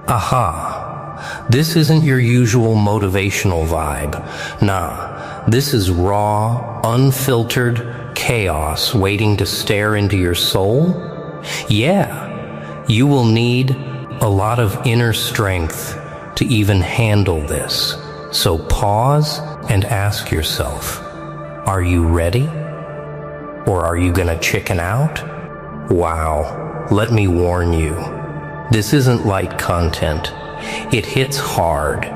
Aha, this isn't your usual motivational vibe. Nah, this is raw, unfiltered chaos waiting to stare into your soul. Yeah, you will need a lot of inner strength to even handle this. So pause and ask yourself, are you ready? Or are you gonna chicken out? Wow, let me warn you. This isn't light content. It hits hard.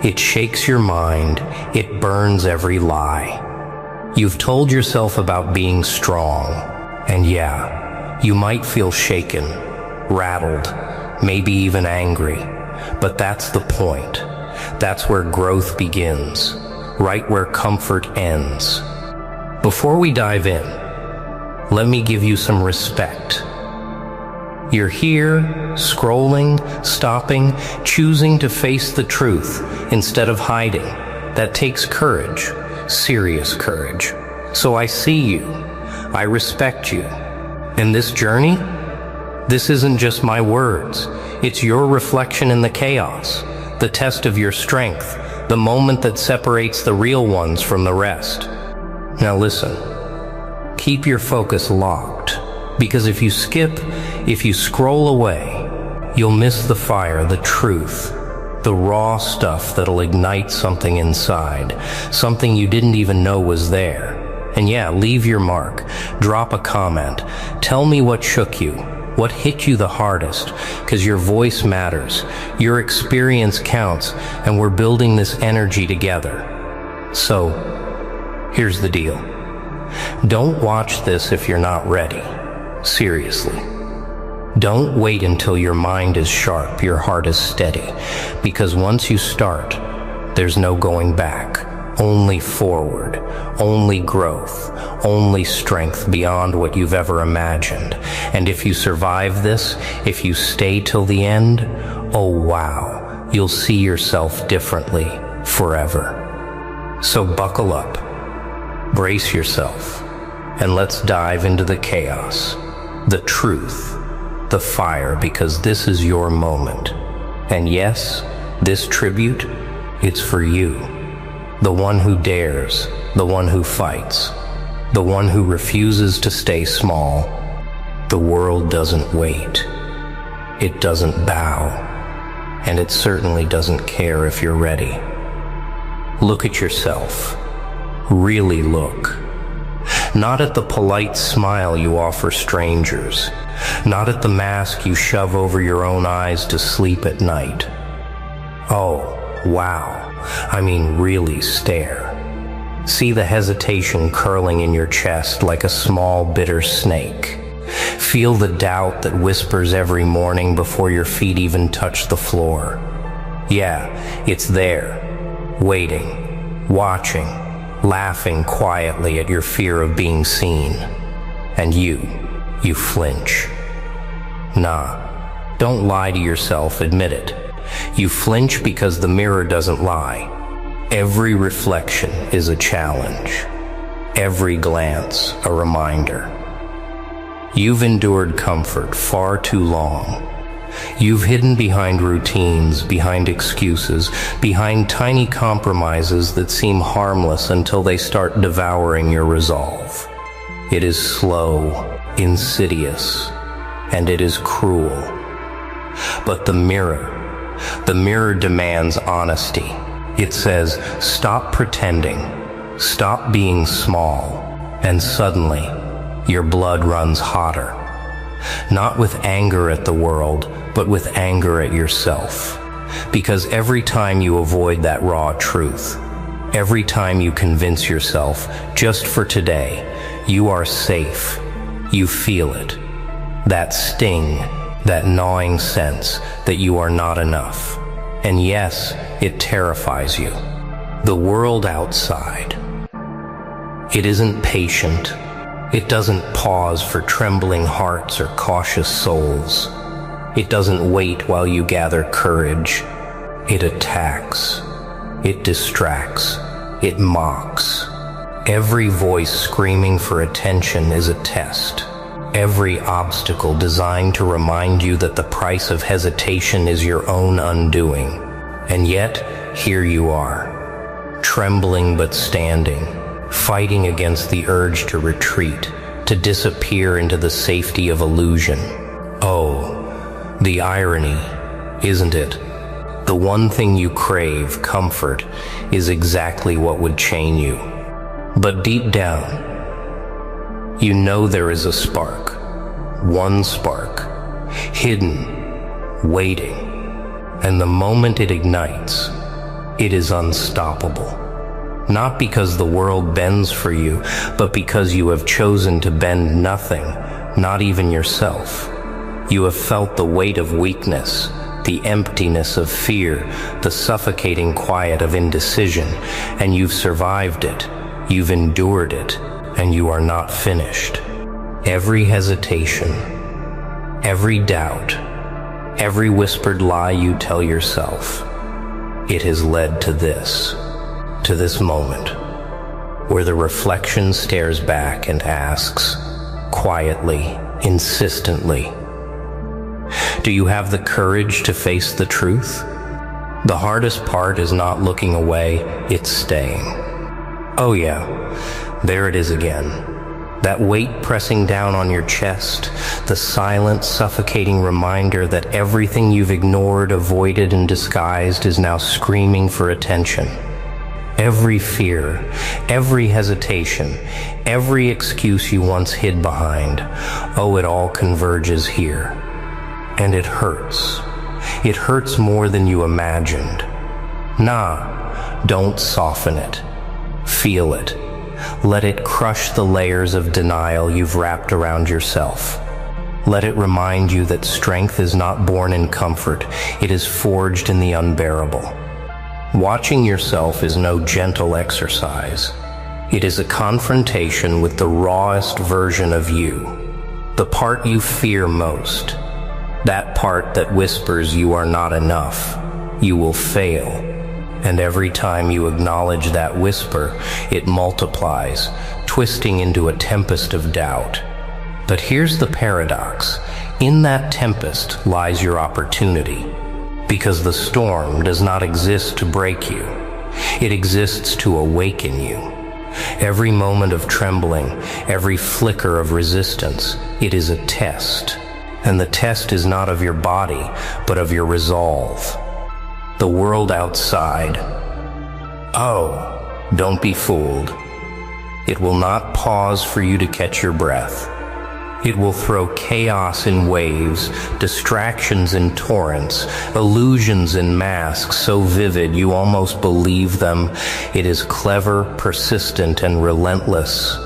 It shakes your mind. It burns every lie. You've told yourself about being strong. And yeah, you might feel shaken, rattled, maybe even angry. But that's the point. That's where growth begins, right where comfort ends. Before we dive in, let me give you some respect. You're here, scrolling, stopping, choosing to face the truth instead of hiding. That takes courage, serious courage. So I see you. I respect you. And this journey? This isn't just my words. It's your reflection in the chaos, the test of your strength, the moment that separates the real ones from the rest. Now listen, keep your focus locked. Because if you skip, if you scroll away, you'll miss the fire, the truth, the raw stuff that'll ignite something inside, something you didn't even know was there. And yeah, leave your mark, drop a comment, tell me what shook you, what hit you the hardest, because your voice matters, your experience counts, and we're building this energy together. So, here's the deal. Don't watch this if you're not ready. Seriously. Don't wait until your mind is sharp, your heart is steady, because once you start, there's no going back. Only forward, only growth, only strength beyond what you've ever imagined. And if you survive this, if you stay till the end, oh wow, you'll see yourself differently forever. So buckle up, brace yourself, and let's dive into the chaos. The truth, the fire, because this is your moment. And yes, this tribute, it's for you. The one who dares, the one who fights, the one who refuses to stay small. The world doesn't wait. It doesn't bow. And it certainly doesn't care if you're ready. Look at yourself. Really look. Not at the polite smile you offer strangers, not at the mask you shove over your own eyes to sleep at night. Oh, wow. I mean, really stare. See the hesitation curling in your chest like a small, bitter snake. Feel the doubt that whispers every morning before your feet even touch the floor. Yeah, it's there, waiting, watching, laughing quietly at your fear of being seen. And you flinch. Nah, don't lie to yourself, admit it. You flinch because the mirror doesn't lie. Every reflection is a challenge. Every glance a reminder. You've endured comfort far too long. You've hidden behind routines, behind excuses, behind tiny compromises that seem harmless until they start devouring your resolve. It is slow, insidious, and it is cruel. But the mirror demands honesty. It says, stop pretending, stop being small, and suddenly, your blood runs hotter. Not with anger at the world, but with anger at yourself. Because every time you avoid that raw truth, every time you convince yourself, just for today, you are safe, you feel it. That sting, that gnawing sense that you are not enough. And yes, it terrifies you. The world outside. It isn't patient. It doesn't pause for trembling hearts or cautious souls. It doesn't wait while you gather courage. It attacks. It distracts. It mocks. Every voice screaming for attention is a test. Every obstacle designed to remind you that the price of hesitation is your own undoing. And yet, here you are, trembling but standing, fighting against the urge to retreat, to disappear into the safety of illusion. Oh, the irony, isn't it? The one thing you crave, comfort, is exactly what would chain you. But deep down, you know there is a spark, one spark, hidden, waiting, and the moment it ignites, it is unstoppable. Not because the world bends for you, but because you have chosen to bend nothing, not even yourself. You have felt the weight of weakness, the emptiness of fear, the suffocating quiet of indecision, and you've survived it, you've endured it, and you are not finished. Every hesitation, every doubt, every whispered lie you tell yourself, it has led to this moment, where the reflection stares back and asks, quietly, insistently, do you have the courage to face the truth? The hardest part is not looking away, it's staying. Oh yeah, there it is again. That weight pressing down on your chest, the silent, suffocating reminder that everything you've ignored, avoided, and disguised is now screaming for attention. Every fear, every hesitation, every excuse you once hid behind, oh, it all converges here. And it hurts. It hurts more than you imagined. Nah, don't soften it. Feel it. Let it crush the layers of denial you've wrapped around yourself. Let it remind you that strength is not born in comfort, it is forged in the unbearable. Watching yourself is no gentle exercise. It is a confrontation with the rawest version of you, the part you fear most, that part that whispers you are not enough, you will fail. And every time you acknowledge that whisper, it multiplies, twisting into a tempest of doubt. But here's the paradox. In that tempest lies your opportunity, because the storm does not exist to break you. It exists to awaken you. Every moment of trembling, every flicker of resistance, it is a test. And the test is not of your body, but of your resolve. The world outside, oh, don't be fooled. It will not pause for you to catch your breath. It will throw chaos in waves, distractions in torrents, illusions in masks so vivid you almost believe them. It is clever, persistent, and relentless.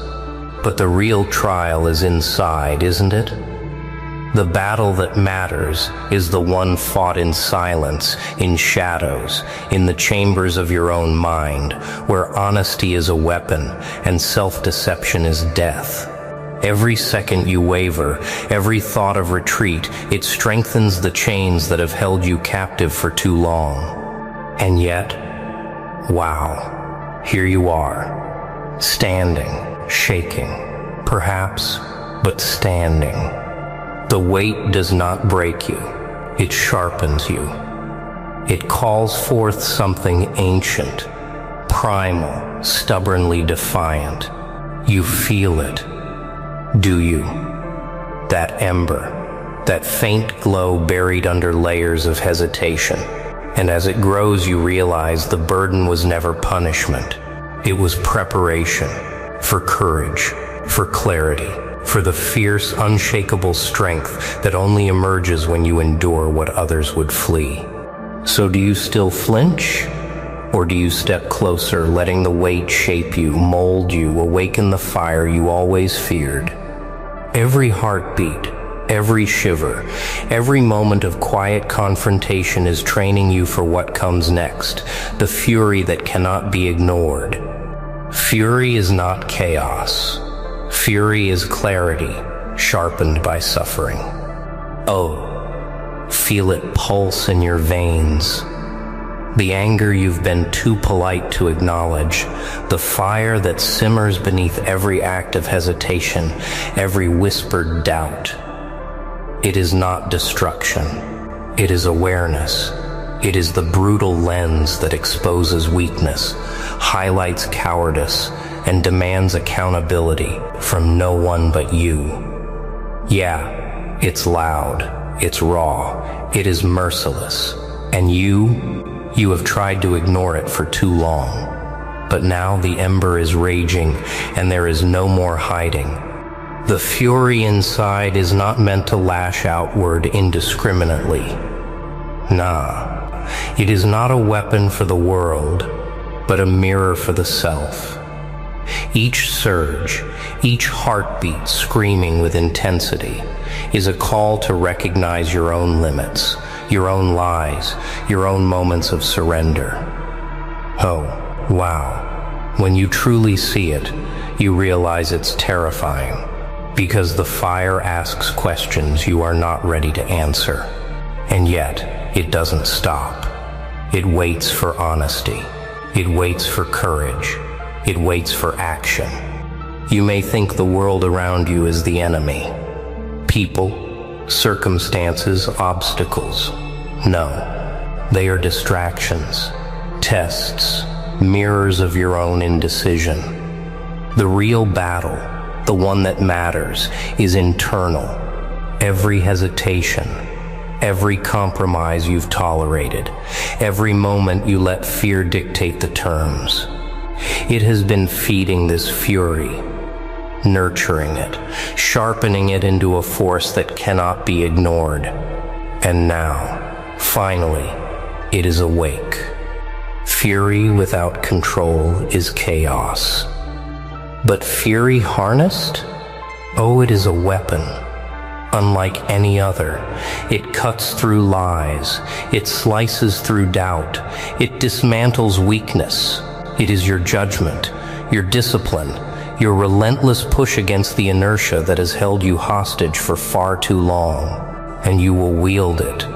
But the real trial is inside, isn't it? The battle that matters is the one fought in silence, in shadows, in the chambers of your own mind, where honesty is a weapon and self-deception is death. Every second you waver, every thought of retreat, it strengthens the chains that have held you captive for too long. And yet, wow, here you are, standing, shaking, perhaps, but standing. The weight does not break you, it sharpens you. It calls forth something ancient, primal, stubbornly defiant. You feel it, do you? That ember, that faint glow buried under layers of hesitation. And as it grows, you realize the burden was never punishment. It was preparation for courage, for clarity, for the fierce, unshakable strength that only emerges when you endure what others would flee. So do you still flinch? Or do you step closer, letting the weight shape you, mold you, awaken the fire you always feared? Every heartbeat, every shiver, every moment of quiet confrontation is training you for what comes next, the fury that cannot be ignored. Fury is not chaos. Fury is clarity, sharpened by suffering. Oh, feel it pulse in your veins. the anger you've been too polite to acknowledge, the fire that simmers beneath every act of hesitation, every whispered doubt. It is not destruction. It is awareness. It is the brutal lens that exposes weakness, highlights cowardice, and demands accountability from no one but you. Yeah, it's loud, it's raw, it is merciless, and you have tried to ignore it for too long. But now the ember is raging, and there is no more hiding. The fury inside is not meant to lash outward indiscriminately. Nah, it is not a weapon for the world, but a mirror for the self. Each surge, each heartbeat screaming with intensity, is a call to recognize your own limits, your own lies, your own moments of surrender. Oh, wow. When you truly see it, you realize it's terrifying, because the fire asks questions you are not ready to answer. And yet, it doesn't stop. It waits for honesty. It waits for courage. It waits for action. You may think the world around you is the enemy. People, circumstances, obstacles. No, they are distractions, tests, mirrors of your own indecision. The real battle, the one that matters, is internal. Every hesitation, every compromise you've tolerated, every moment you let fear dictate the terms. It has been feeding this fury, nurturing it, sharpening it into a force that cannot be ignored. And now, finally, it is awake. Fury without control is chaos. But fury harnessed? Oh, it is a weapon. Unlike any other, it cuts through lies, it slices through doubt, it dismantles weakness. It is your judgment, your discipline, your relentless push against the inertia that has held you hostage for far too long, and you will wield it,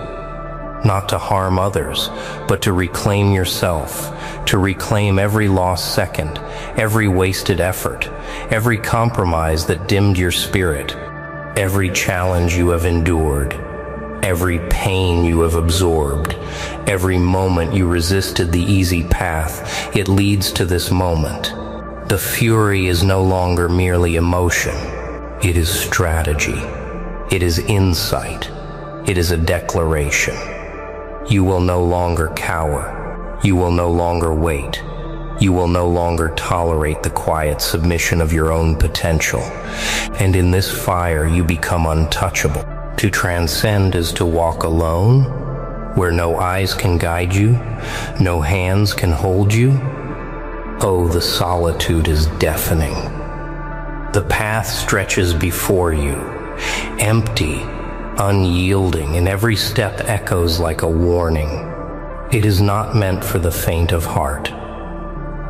not to harm others, but to reclaim yourself, to reclaim every lost second, every wasted effort, every compromise that dimmed your spirit, every challenge you have endured, every pain you have absorbed, every moment you resisted the easy path. It leads to this moment. The fury is no longer merely emotion. It is strategy. It is insight. It is a declaration. You will no longer cower. You will no longer wait. You will no longer tolerate the quiet submission of your own potential. And in this fire, you become untouchable. To transcend is to walk alone, where no eyes can guide you, no hands can hold you. Oh, the solitude is deafening. The path stretches before you, empty, unyielding, and every step echoes like a warning. It is not meant for the faint of heart.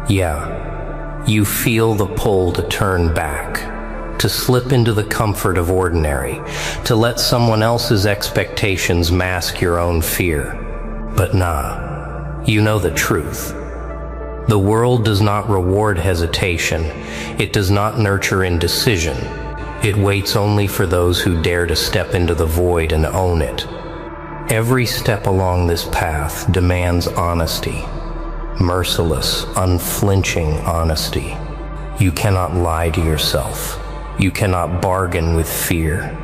Yeah, you feel the pull to turn back, to slip into the comfort of ordinary, to let someone else's expectations mask your own fear. But nah, you know the truth. The world does not reward hesitation. It does not nurture indecision. It waits only for those who dare to step into the void and own it. Every step along this path demands honesty. Merciless, unflinching honesty. You cannot lie to yourself. You cannot bargain with fear.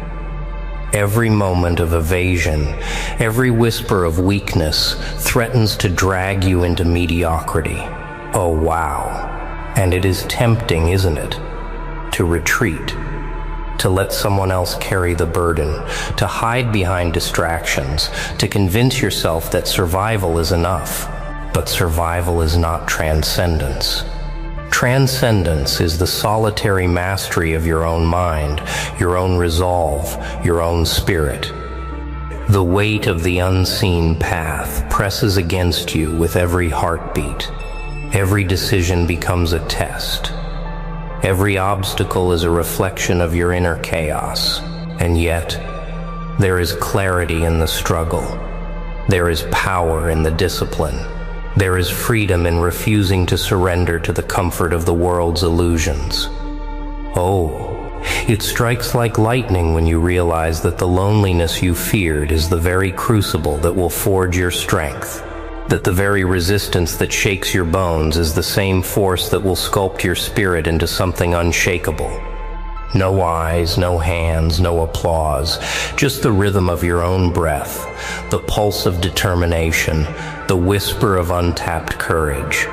Every moment of evasion, every whisper of weakness threatens to drag you into mediocrity. Oh, wow. And it is tempting, isn't it? To retreat, to let someone else carry the burden, to hide behind distractions, to convince yourself that survival is enough. But survival is not transcendence. Transcendence is the solitary mastery of your own mind, your own resolve, your own spirit. The weight of the unseen path presses against you with every heartbeat. Every decision becomes a test. Every obstacle is a reflection of your inner chaos. And yet, there is clarity in the struggle. There is power in the discipline. There is freedom in refusing to surrender to the comfort of the world's illusions. Oh, it strikes like lightning when you realize that the loneliness you feared is the very crucible that will forge your strength, that the very resistance that shakes your bones is the same force that will sculpt your spirit into something unshakable. No eyes, no hands, no applause, just the rhythm of your own breath, the pulse of determination, the whisper of untapped courage.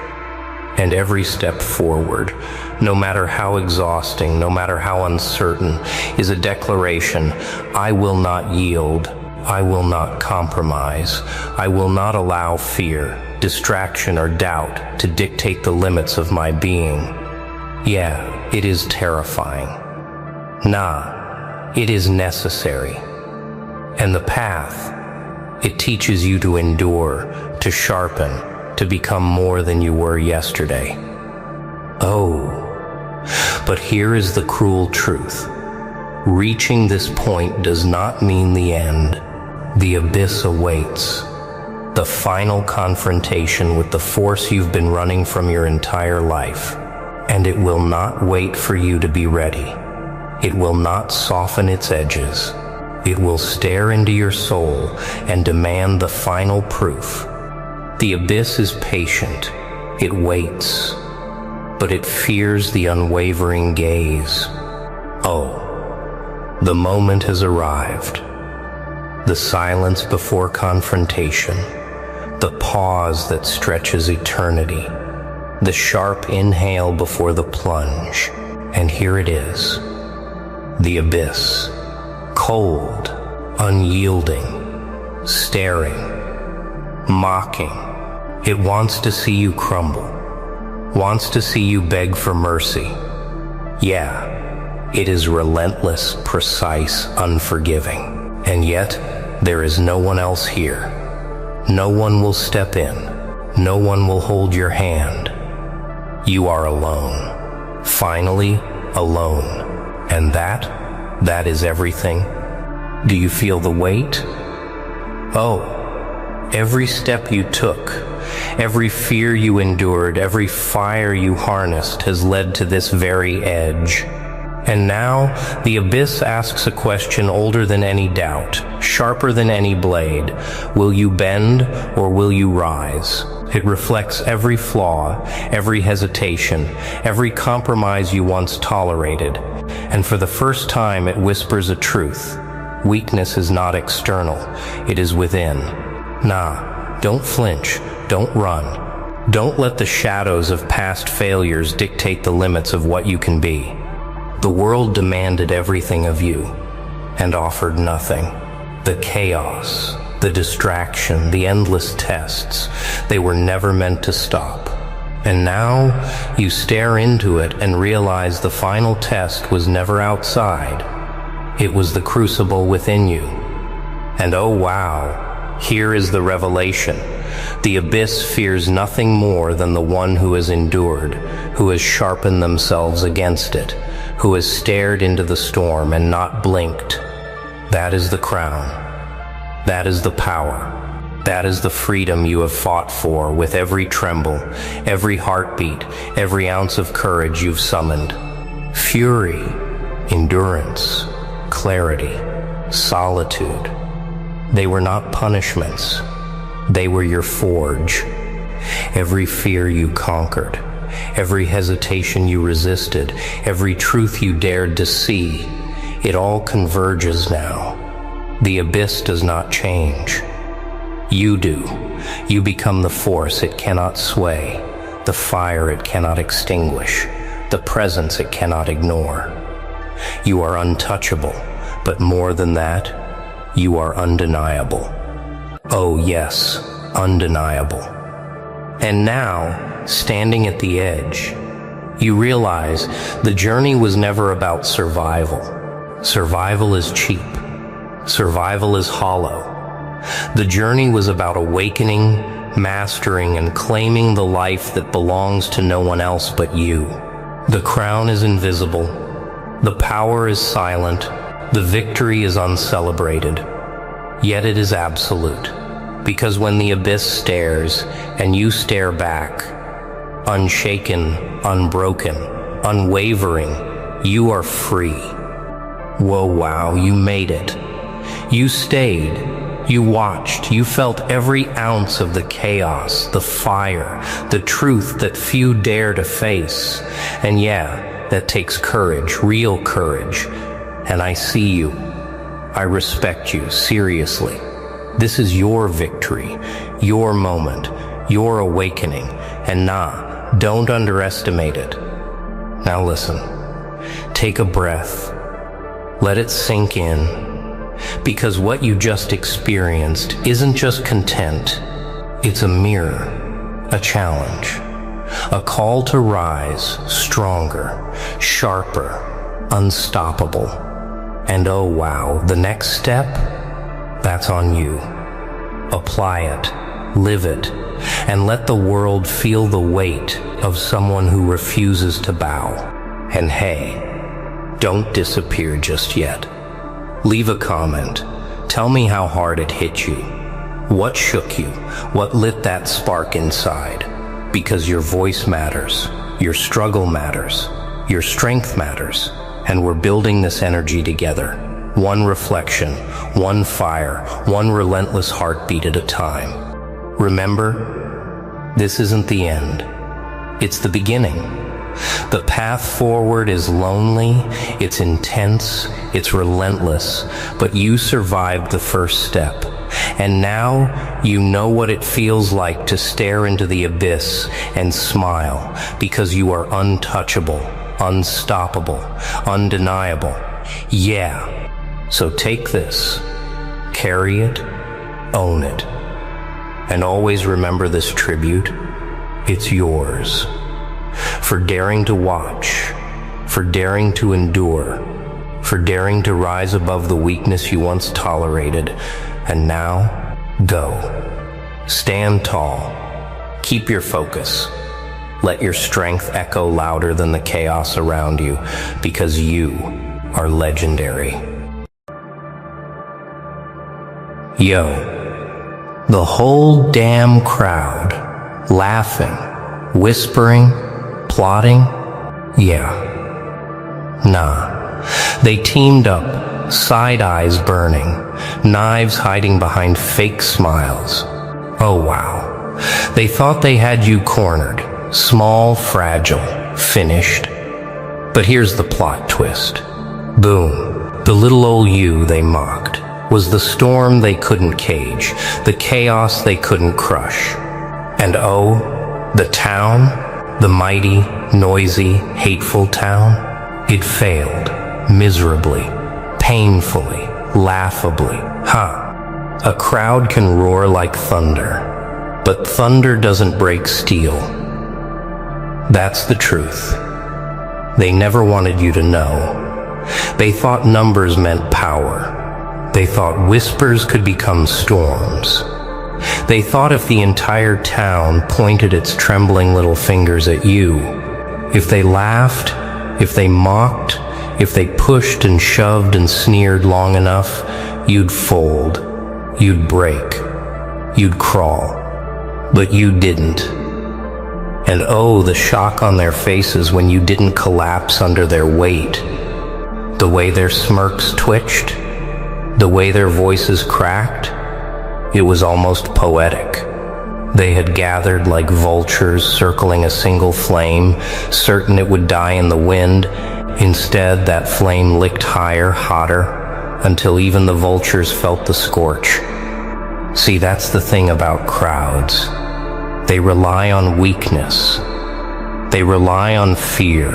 And every step forward, no matter how exhausting, no matter how uncertain, is a declaration: I will not yield, I will not compromise, I will not allow fear, distraction, or doubt to dictate the limits of my being. Yeah, it is terrifying. Nah, it is necessary. And the path, it teaches you to endure, to sharpen, to become more than you were yesterday. Oh, but here is the cruel truth. Reaching this point does not mean the end. The abyss awaits. The final confrontation with the force you've been running from your entire life. And it will not wait for you to be ready. It will not soften its edges. It will stare into your soul and demand the final proof. The abyss is patient. It waits. But it fears the unwavering gaze. Oh, the moment has arrived. The silence before confrontation. The pause that stretches eternity. The sharp inhale before the plunge. And here it is. The abyss. Cold, unyielding, staring, mocking. It wants to see you crumble, wants to see you beg for mercy. Yeah, it is relentless, precise, unforgiving. And yet, there is no one else here. No one will step in. No one will hold your hand. You are alone. Finally, alone. And that is everything. Do you feel the weight? Oh, every step you took, every fear you endured, every fire you harnessed has led to this very edge. And now, the abyss asks a question older than any doubt, sharper than any blade. Will you bend or will you rise? It reflects every flaw, every hesitation, every compromise you once tolerated. And for the first time, it whispers a truth. Weakness is not external, it is within. Nah, don't flinch, don't run. Don't let the shadows of past failures dictate the limits of what you can be. The world demanded everything of you, and offered nothing. The chaos, the distraction, the endless tests, they were never meant to stop. And now, you stare into it and realize the final test was never outside. It was the crucible within you. And oh wow, here is the revelation. The abyss fears nothing more than the one who has endured, who has sharpened themselves against it, who has stared into the storm and not blinked. That is the crown. That is the power. That is the freedom you have fought for with every tremble, every heartbeat, every ounce of courage you've summoned. Fury, endurance, clarity, solitude. They were not punishments. They were your forge. Every fear you conquered, every hesitation you resisted, every truth you dared to see, it all converges now. The abyss does not change. You do. You become the force it cannot sway, the fire it cannot extinguish, the presence it cannot ignore. You are untouchable, but more than that, you are undeniable. Oh yes, undeniable. And now, standing at the edge, you realize the journey was never about survival. Survival is cheap. Survival is hollow. The journey was about awakening, mastering, and claiming the life that belongs to no one else but you. The crown is invisible. The power is silent. The victory is uncelebrated. Yet it is absolute. Because when the abyss stares and you stare back, unshaken, unbroken, unwavering, you are free. Whoa, wow, you made it. You stayed, you watched, you felt every ounce of the chaos, the fire, the truth that few dare to face. And yeah, that takes courage, real courage. And I see you. I respect you, seriously. This is your victory, your moment, your awakening. And nah, don't underestimate it. Now listen, take a breath. Let it sink in. Because what you just experienced isn't just content. It's a mirror, a challenge, a call to rise stronger, sharper, unstoppable. And oh wow, the next step? That's on you. Apply it, live it, and let the world feel the weight of someone who refuses to bow. And hey, don't disappear just yet. Leave a comment. Tell me how hard it hit you. What shook you? What lit that spark inside? Because your voice matters, your struggle matters, your strength matters, and we're building this energy together. One reflection, one fire, one relentless heartbeat at a time. Remember, this isn't the end. It's the beginning. The path forward is lonely, it's intense, it's relentless, but you survived the first step. And now you know what it feels like to stare into the abyss and smile, because you are untouchable, unstoppable, undeniable. Yeah. So take this, carry it, own it, and always remember this tribute. It's yours. For daring to watch, for daring to endure, for daring to rise above the weakness you once tolerated. And now, go. Stand tall. Keep your focus. Let your strength echo louder than the chaos around you, because you are legendary. Yo, the whole damn crowd, laughing, whispering, plotting, yeah. Nah, they teamed up, side eyes burning, knives hiding behind fake smiles. Oh wow, they thought they had you cornered, small, fragile, finished. But here's the plot twist. Boom, the little old you they mocked was the storm they couldn't cage, the chaos they couldn't crush. And oh, the town, the mighty, noisy, hateful town, it failed, miserably, painfully, laughably. A crowd can roar like thunder, but thunder doesn't break steel. That's the truth. They never wanted you to know. They thought numbers meant power. They thought whispers could become storms. They thought if the entire town pointed its trembling little fingers at you, if they laughed, if they mocked, if they pushed and shoved and sneered long enough, you'd fold, you'd break, you'd crawl. But you didn't. And oh, the shock on their faces when you didn't collapse under their weight. The way their smirks twitched, the way their voices cracked, it was almost poetic. They had gathered like vultures circling a single flame, certain it would die in the wind. Instead, that flame licked higher, hotter, until even the vultures felt the scorch. See, that's the thing about crowds. They rely on weakness. They rely on fear.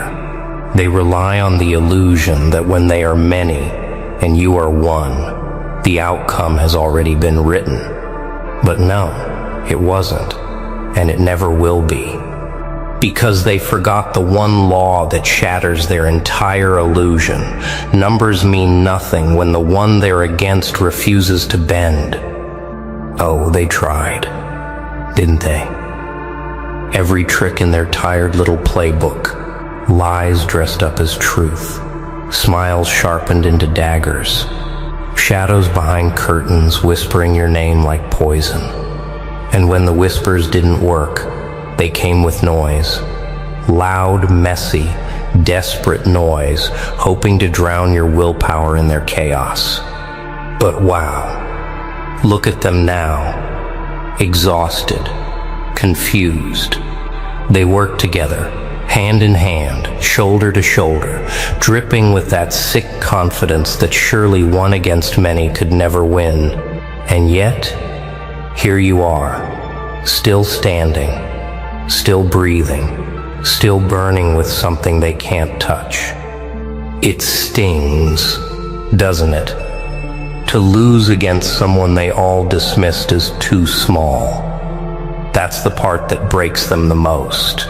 They rely on the illusion that when they are many and you are one, the outcome has already been written. But no, it wasn't, and it never will be. Because they forgot the one law that shatters their entire illusion. Numbers mean nothing when the one they're against refuses to bend. Oh, they tried, didn't they? Every trick in their tired little playbook, lies dressed up as truth, smiles sharpened into daggers, Shadows behind curtains whispering your name like poison. And when the whispers didn't work, they came with noise. Loud, messy, desperate noise, hoping to drown your willpower in their chaos. But wow, look at them now. Exhausted, confused. They work together, hand in hand, shoulder to shoulder, dripping with that sick confidence that surely one against many could never win. And yet, here you are, still standing, still breathing, still burning with something they can't touch. It stings, doesn't it? To lose against someone they all dismissed as too small. That's the part that breaks them the most.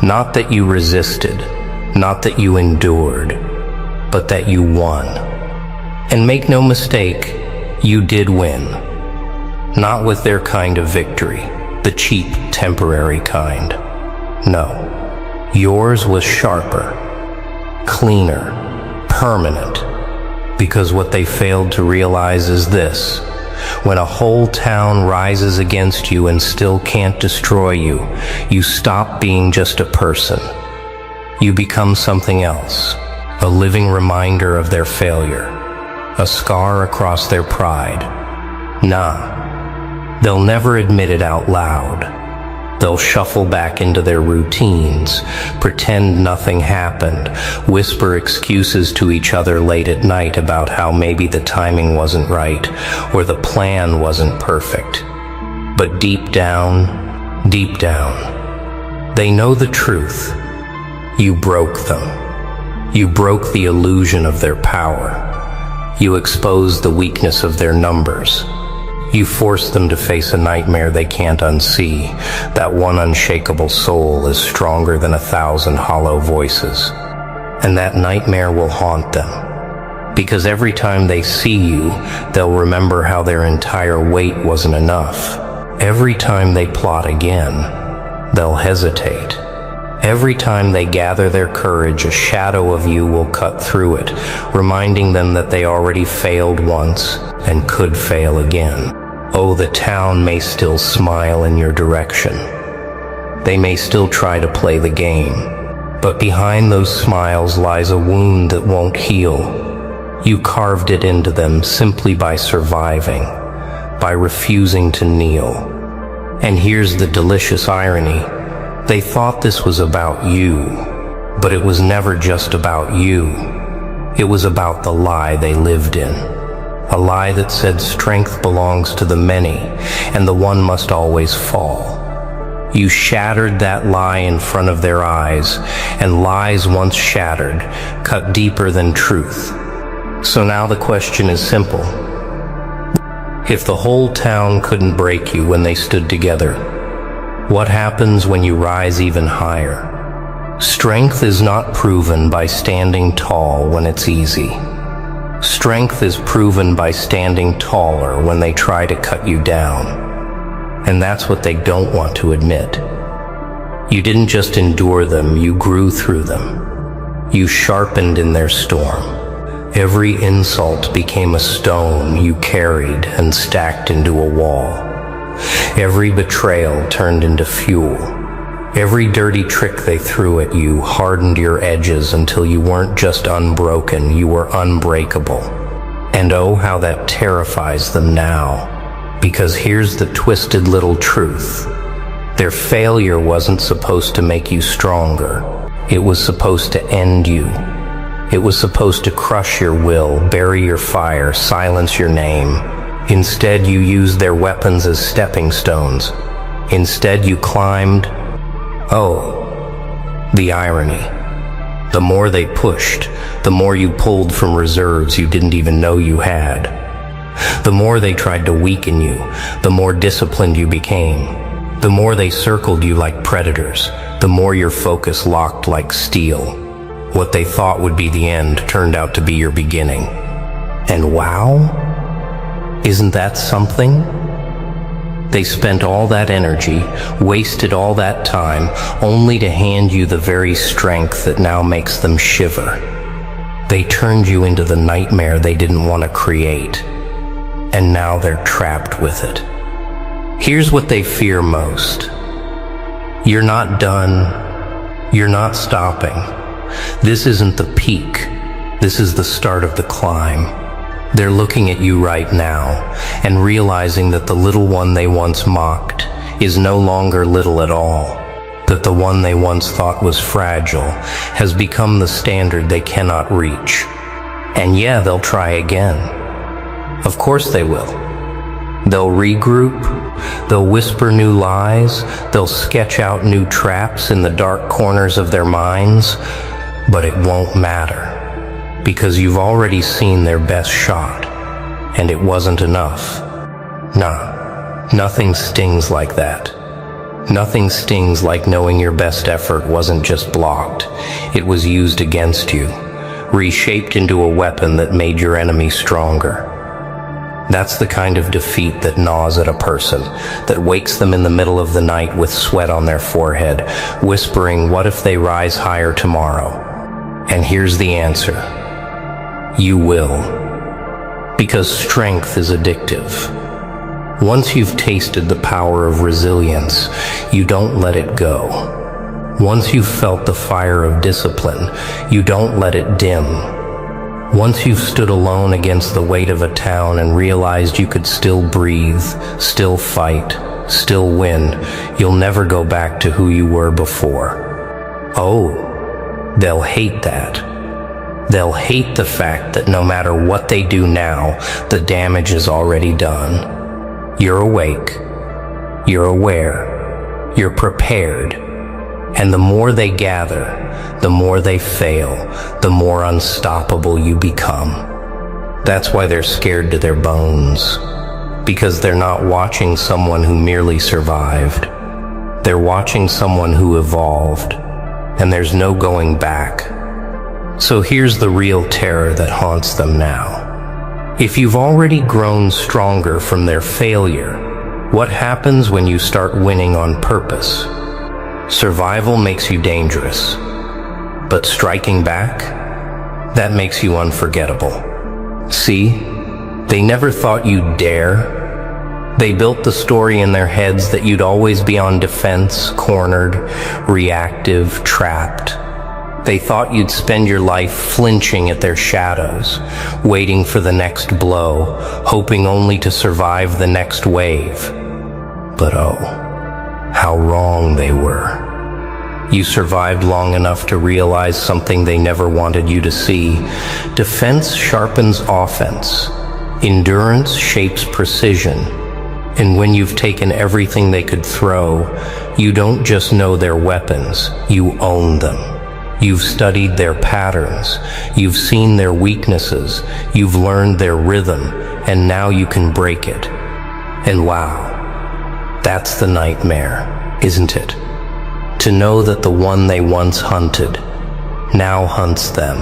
Not that you resisted, not that you endured, but that you won. And make no mistake, you did win. Not with their kind of victory, the cheap, temporary kind. No, yours was sharper, cleaner, permanent. Because what they failed to realize is this: when a whole town rises against you and still can't destroy you, you stop being just a person. You become something else, a living reminder of their failure, a scar across their pride. Nah, they'll never admit it out loud. They'll shuffle back into their routines, pretend nothing happened, whisper excuses to each other late at night about how maybe the timing wasn't right or the plan wasn't perfect. But deep down, they know the truth. You broke them. You broke the illusion of their power. You exposed the weakness of their numbers. You force them to face a nightmare they can't unsee. That one unshakable soul is stronger than 1,000 hollow voices. And that nightmare will haunt them. Because every time they see you, they'll remember how their entire weight wasn't enough. Every time they plot again, they'll hesitate. Every time they gather their courage, a shadow of you will cut through it, reminding them that they already failed once and could fail again. Oh, the town may still smile in your direction. They may still try to play the game, but behind those smiles lies a wound that won't heal. You carved it into them simply by surviving, by refusing to kneel. And here's the delicious irony. They thought this was about you, but it was never just about you. It was about the lie they lived in. A lie that said strength belongs to the many, and the one must always fall. You shattered that lie in front of their eyes, and lies once shattered cut deeper than truth. So now the question is simple. If the whole town couldn't break you when they stood together, what happens when you rise even higher? Strength is not proven by standing tall when it's easy. Strength is proven by standing taller when they try to cut you down. And that's what they don't want to admit. You didn't just endure them, you grew through them. You sharpened in their storm. Every insult became a stone you carried and stacked into a wall. Every betrayal turned into fuel. Every dirty trick they threw at you hardened your edges until you weren't just unbroken, you were unbreakable. And oh, how that terrifies them now. Because here's the twisted little truth. Their failure wasn't supposed to make you stronger. It was supposed to end you. It was supposed to crush your will, bury your fire, silence your name. Instead, you used their weapons as stepping stones. Instead, you climbed. Oh, the irony. The more they pushed, the more you pulled from reserves you didn't even know you had. The more they tried to weaken you, the more disciplined you became. The more they circled you like predators, the more your focus locked like steel. What they thought would be the end turned out to be your beginning. And wow, isn't that something? They spent all that energy, wasted all that time, only to hand you the very strength that now makes them shiver. They turned you into the nightmare they didn't want to create, and now they're trapped with it. Here's what they fear most. You're not done. You're not stopping. This isn't the peak. This is the start of the climb. They're looking at you right now and realizing that the little one they once mocked is no longer little at all, that the one they once thought was fragile has become the standard they cannot reach. And yeah, they'll try again. Of course they will. They'll regroup, they'll whisper new lies, they'll sketch out new traps in the dark corners of their minds, but it won't matter, because you've already seen their best shot, and it wasn't enough. Nah, nothing stings like that. Nothing stings like knowing your best effort wasn't just blocked, it was used against you, reshaped into a weapon that made your enemy stronger. That's the kind of defeat that gnaws at a person, that wakes them in the middle of the night with sweat on their forehead, whispering, what if they rise higher tomorrow? And here's the answer. You will. Because strength is addictive. Once you've tasted the power of resilience, you don't let it go. Once you've felt the fire of discipline, you don't let it dim. Once you've stood alone against the weight of a town and realized you could still breathe, still fight, still win, you'll never go back to who you were before. Oh, they'll hate that. They'll hate the fact that no matter what they do now, the damage is already done. You're awake, you're aware, you're prepared, and the more they gather, the more they fail, the more unstoppable you become. That's why they're scared to their bones, because they're not watching someone who merely survived. They're watching someone who evolved, and there's no going back. So here's the real terror that haunts them now. If you've already grown stronger from their failure, what happens when you start winning on purpose? Survival makes you dangerous, but striking back, that makes you unforgettable. See, they never thought you'd dare. They built the story in their heads that you'd always be on defense, cornered, reactive, trapped. They thought you'd spend your life flinching at their shadows, waiting for the next blow, hoping only to survive the next wave. But oh, how wrong they were. You survived long enough to realize something they never wanted you to see. Defense sharpens offense. Endurance shapes precision. And when you've taken everything they could throw, you don't just know their weapons, you own them. You've studied their patterns, you've seen their weaknesses, you've learned their rhythm, and now you can break it. And wow, that's the nightmare, isn't it? To know that the one they once hunted now hunts them.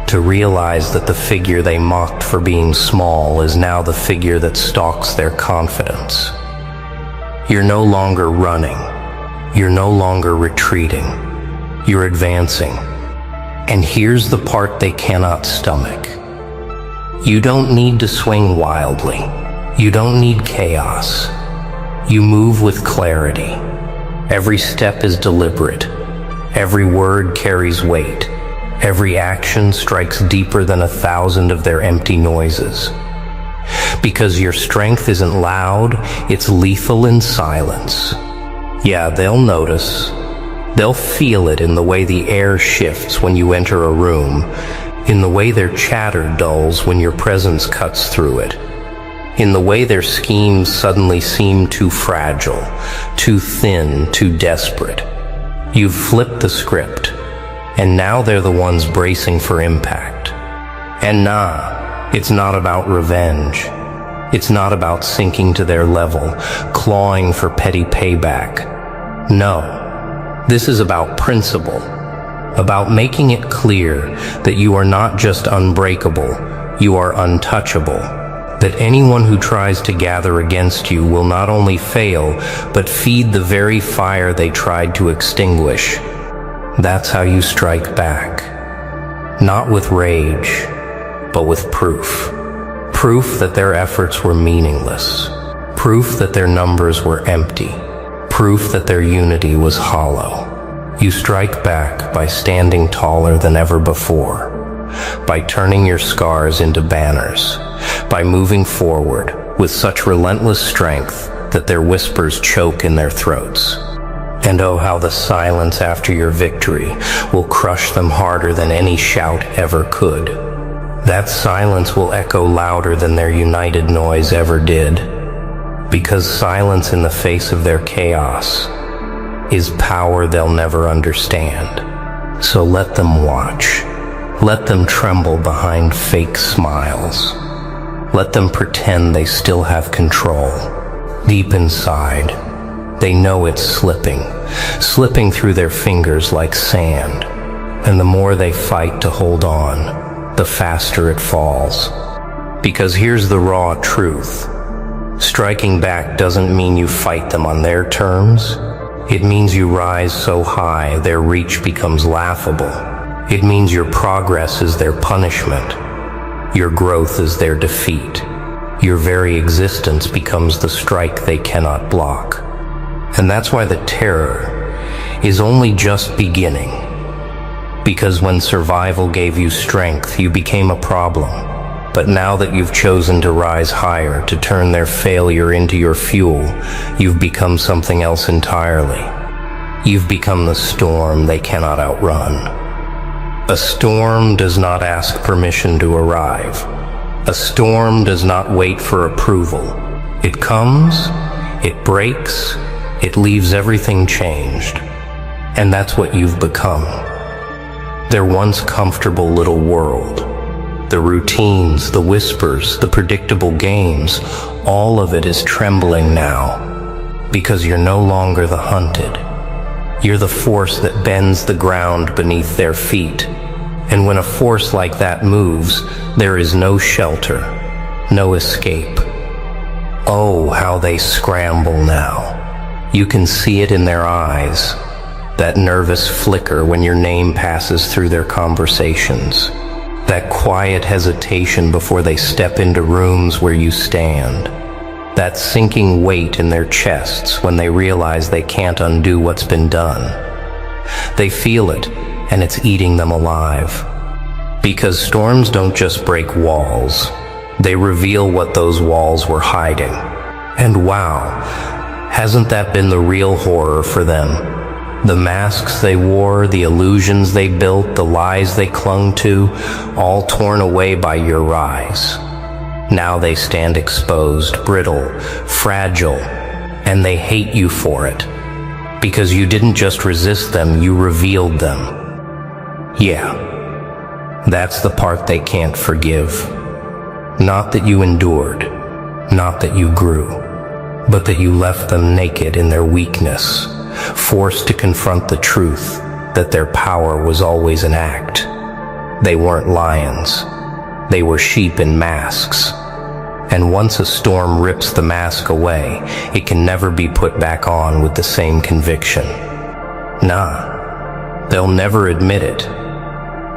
To realize that the figure they mocked for being small is now the figure that stalks their confidence. You're no longer running. You're no longer retreating. You're advancing. And here's the part they cannot stomach. You don't need to swing wildly. You don't need chaos. You move with clarity. Every step is deliberate. Every word carries weight. Every action strikes deeper than 1,000 of their empty noises. Because your strength isn't loud, it's lethal in silence. Yeah, they'll notice. They'll feel it in the way the air shifts when you enter a room, in the way their chatter dulls when your presence cuts through it, in the way their schemes suddenly seem too fragile, too thin, too desperate. You've flipped the script, and now they're the ones bracing for impact. And nah, it's not about revenge. It's not about sinking to their level, clawing for petty payback. No. This is about principle, about making it clear that you are not just unbreakable, you are untouchable, that anyone who tries to gather against you will not only fail, but feed the very fire they tried to extinguish. That's how you strike back. Not with rage, but with proof. Proof that their efforts were meaningless. Proof that their numbers were empty. Proof that their unity was hollow. You strike back by standing taller than ever before, by turning your scars into banners, by moving forward with such relentless strength that their whispers choke in their throats. And oh, how the silence after your victory will crush them harder than any shout ever could. That silence will echo louder than their united noise ever did, because silence in the face of their chaos is power they'll never understand. So let them watch. Let them tremble behind fake smiles. Let them pretend they still have control. Deep inside, they know it's slipping through their fingers like sand. And the more they fight to hold on, the faster it falls. Because here's the raw truth. Striking back doesn't mean you fight them on their terms. It means you rise so high their reach becomes laughable. It means your progress is their punishment. Your growth is their defeat. Your very existence becomes the strike they cannot block. And that's why the terror is only just beginning. Because when survival gave you strength, you became a problem. But now that you've chosen to rise higher, to turn their failure into your fuel, you've become something else entirely. You've become the storm they cannot outrun. A storm does not ask permission to arrive. A storm does not wait for approval. It comes, it breaks, it leaves everything changed. And that's what you've become. Their once comfortable little world. The routines, the whispers, the predictable games, all of it is trembling now, because you're no longer the hunted. You're the force that bends the ground beneath their feet. And when a force like that moves, there is no shelter, no escape. Oh, how they scramble now. You can see it in their eyes, that nervous flicker when your name passes through their conversations. That quiet hesitation before they step into rooms where you stand. That sinking weight in their chests when they realize they can't undo what's been done. They feel it, and it's eating them alive. Because storms don't just break walls, they reveal what those walls were hiding. And wow, hasn't that been the real horror for them? The masks they wore, the illusions they built, the lies they clung to, all torn away by your rise. Now they stand exposed, brittle, fragile, and they hate you for it. Because you didn't just resist them, you revealed them. Yeah, that's the part they can't forgive. Not that you endured, not that you grew, but that you left them naked in their weakness, forced to confront the truth that their power was always an act. They weren't lions. They were sheep in masks. And once a storm rips the mask away, it can never be put back on with the same conviction. Nah, they'll never admit it.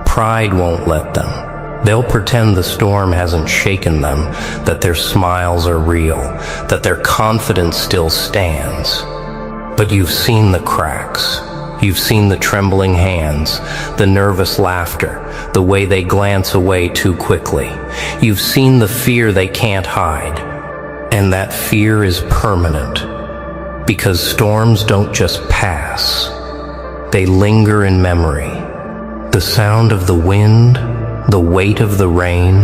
Pride won't let them. They'll pretend the storm hasn't shaken them, that their smiles are real, that their confidence still stands. But you've seen the cracks. You've seen the trembling hands, the nervous laughter, the way they glance away too quickly. You've seen the fear they can't hide. And that fear is permanent. Because storms don't just pass. They linger in memory. The sound of the wind, the weight of the rain,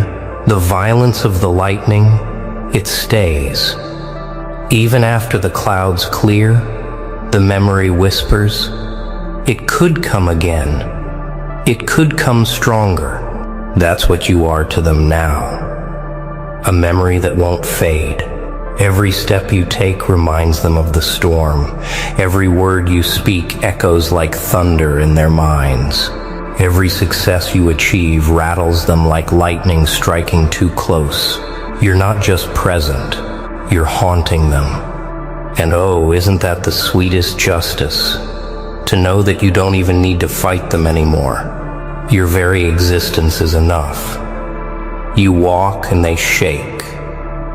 the violence of the lightning, it stays. Even after the clouds clear, the memory whispers, it could come again. It could come stronger. That's what you are to them now. A memory that won't fade. Every step you take reminds them of the storm. Every word you speak echoes like thunder in their minds. Every success you achieve rattles them like lightning striking too close. You're not just present, you're haunting them. And oh, isn't that the sweetest justice? To know that you don't even need to fight them anymore. Your very existence is enough. You walk and they shake.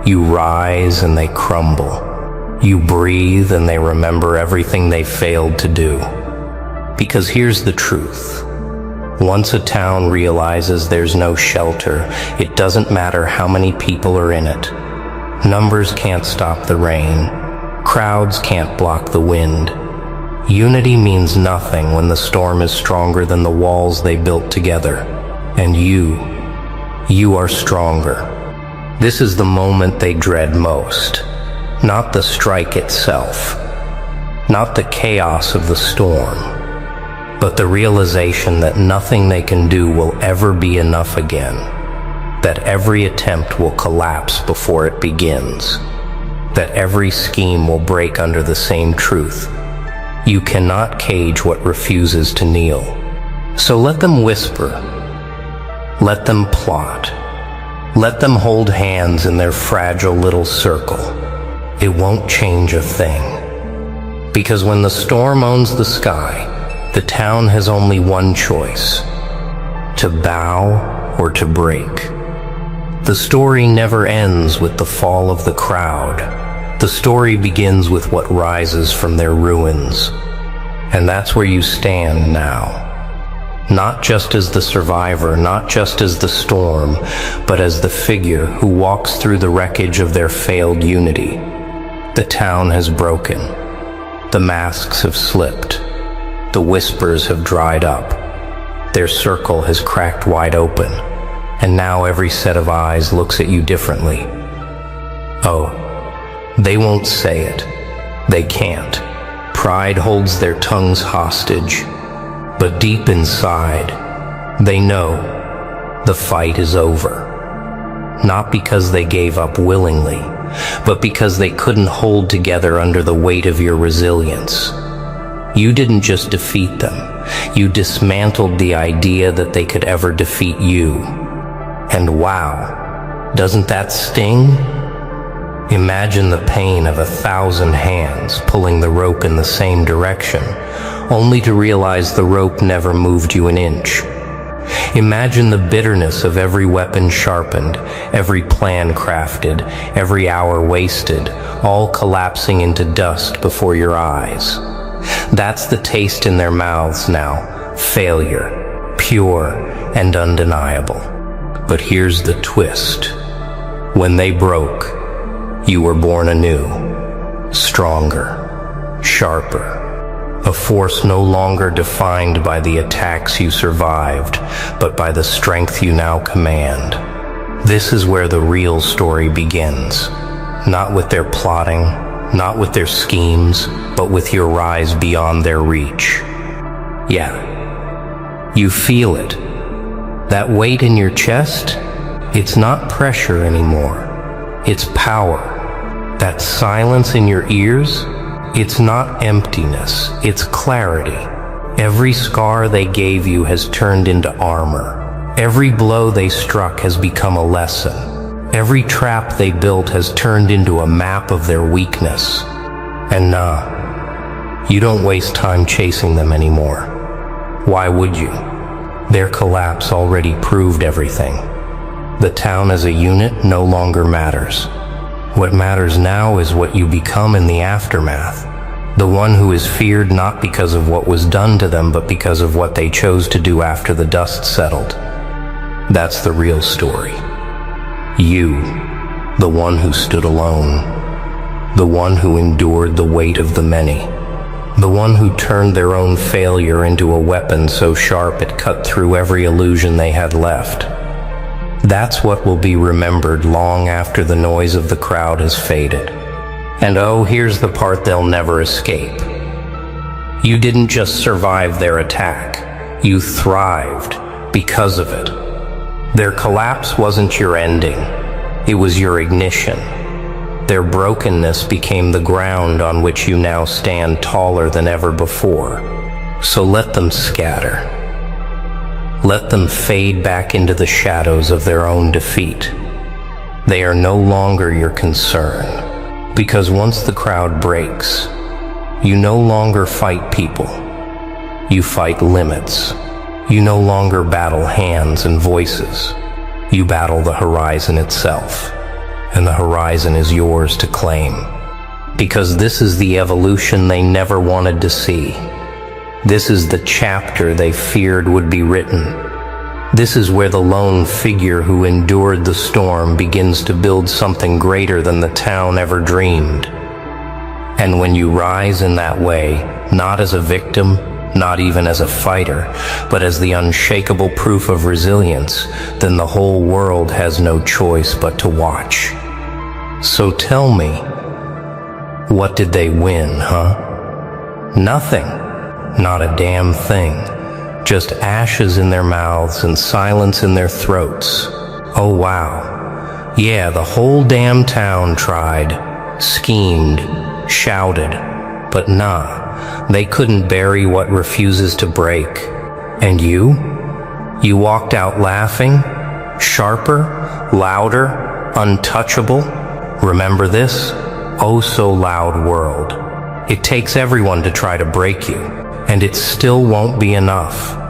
You rise and they crumble. You breathe and they remember everything they failed to do. Because here's the truth. Once a town realizes there's no shelter, it doesn't matter how many people are in it. Numbers can't stop the rain. Crowds can't block the wind. Unity means nothing when the storm is stronger than the walls they built together. And you are stronger. This is the moment they dread most. Not the strike itself, not the chaos of the storm, but the realization that nothing they can do will ever be enough again, that every attempt will collapse before it begins, that every scheme will break under the same truth. You cannot cage what refuses to kneel. So let them whisper, let them plot, let them hold hands in their fragile little circle. It won't change a thing. Because when the storm owns the sky, the town has only one choice: to bow or to break. The story never ends with the fall of the crowd. The story begins with what rises from their ruins. And that's where you stand now. Not just as the survivor, not just as the storm, but as the figure who walks through the wreckage of their failed unity. The town has broken. The masks have slipped. The whispers have dried up. Their circle has cracked wide open. And now every set of eyes looks at you differently. Oh, they won't say it. They can't. Pride holds their tongues hostage. But deep inside, they know the fight is over. Not because they gave up willingly, but because they couldn't hold together under the weight of your resilience. You didn't just defeat them, you dismantled the idea that they could ever defeat you. And wow, doesn't that sting? Imagine the pain of 1,000 hands pulling the rope in the same direction, only to realize the rope never moved you an inch. Imagine the bitterness of every weapon sharpened, every plan crafted, every hour wasted, all collapsing into dust before your eyes. That's the taste in their mouths now, failure, pure and undeniable. But here's the twist. When they broke, you were born anew, stronger, sharper. A force no longer defined by the attacks you survived, but by the strength you now command. This is where the real story begins. Not with their plotting, not with their schemes, but with your rise beyond their reach. Yeah, you feel it. That weight in your chest, it's not pressure anymore. It's power. That silence in your ears, it's not emptiness, it's clarity. Every scar they gave you has turned into armor. Every blow they struck has become a lesson. Every trap they built has turned into a map of their weakness. And you don't waste time chasing them anymore. Why would you? Their collapse already proved everything. The town as a unit no longer matters. What matters now is what you become in the aftermath. The one who is feared not because of what was done to them, but because of what they chose to do after the dust settled. That's the real story. You, the one who stood alone. The one who endured the weight of the many. The one who turned their own failure into a weapon so sharp it cut through every illusion they had left. That's what will be remembered long after the noise of the crowd has faded. And oh, here's the part they'll never escape. You didn't just survive their attack. You thrived because of it. Their collapse wasn't your ending. It was your ignition. Their brokenness became the ground on which you now stand taller than ever before. So let them scatter. Let them fade back into the shadows of their own defeat. They are no longer your concern, because once the crowd breaks, you no longer fight people. You fight limits. You no longer battle hands and voices. You battle the horizon itself, and the horizon is yours to claim. Because this is the evolution they never wanted to see. This is the chapter they feared would be written. This is where the lone figure who endured the storm begins to build something greater than the town ever dreamed. And when you rise in that way, not as a victim, not even as a fighter, but as the unshakable proof of resilience, then the whole world has no choice but to watch. So tell me, what did they win, huh? Nothing. Not a damn thing. Just ashes in their mouths and silence in their throats. Oh wow. Yeah, the whole damn town tried, schemed, shouted, but nah, they couldn't bury what refuses to break. And you? You walked out laughing, sharper, louder, untouchable. Remember this? Oh so loud world. It takes everyone to try to break you, and it still won't be enough.